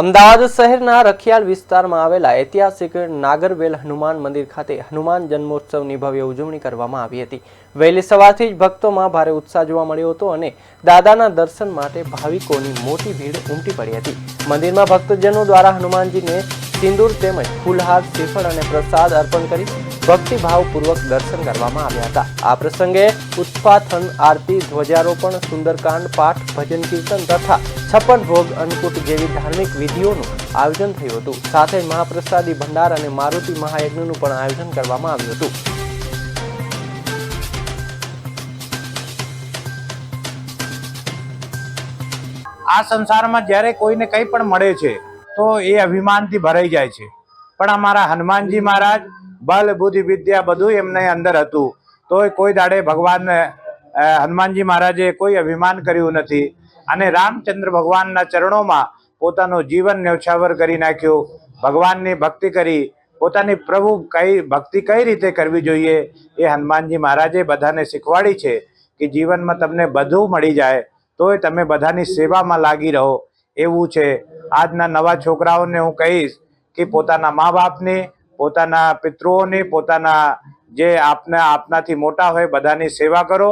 અમદાવાદ શહેરના રખિયાલ વિસ્તારમાં આવેલા ઐતિહાસિક નાગરવેલ હનુમાન મંદિર ખાતે હનુમાન જન્મોત્સવની ભવ્ય ઉજવણી કરવામાં આવી હતી। વહેલી સવારથી જ ભક્તોમાં ભારે ઉત્સાહ જોવા મળ્યો હતો અને દાદાના દર્શન માટે ભાવિકોની મોટી ભીડ ઉમટી પડી હતી। મંદિરમાં ભક્તજનો દ્વારા હનુમાનજીને સિંદૂર તેમજ ફૂલહાર, શ્રીફળ અને પ્રસાદ અર્પણ કરી ભક્તિભાવપૂર્વક દર્શન કરવામાં આવ્યા હતા। આ પ્રસંગે ઉત્પાથન, આરતી, ધ્વજારોપણ, સુંદરકાંડ પાઠ, ભજન કીર્તન તથા 56 ભોગ અન્નકૂટ જેવી ધાર્મિક વિધિઓનું આયોજન થયું હતું। સાથે મહાપ્રસાદી ભંડાર અને મારુતિ મહાયજ્ઞનું પણ આયોજન કરવામાં આવ્યું હતું। આ સંસારમાં જ્યારે કોઈને કંઈ પણ મળે છે તો એ અભિમાનથી ભરાઈ જાય છે, પણ અમારા હનુમાનજી મહારાજ બલ, બુદ્ધિ, વિદ્યા બધું એમને અંદર હતું, તોય કોઈ દાડે ભગવાન હનુમાનજી મહારાજે કોઈ અભિમાન કર્યું નથી અને રામચંદ્ર ભગવાનના ચરણોમાં પોતાનું જીવન ન્યોછાવર કરી નાખ્યું। ભગવાનની ભક્તિ કરી, પોતાની પ્રભુ ભક્તિ કઈ રીતે કરવી જોઈએ એ હનુમાનજી મહારાજે બધાને શીખવાડી છે કે જીવનમાં તમને બધું મળી જાય તોય તમે બધાની સેવામાં લાગી રહો એવું છે। આજના નવા છોકરાઓને હું કહીશ કે પોતાના મા બાપની, પોતાના પિતૃઓની, પોતાના જે આપનાથી મોટા હોય બધાની સેવા કરો।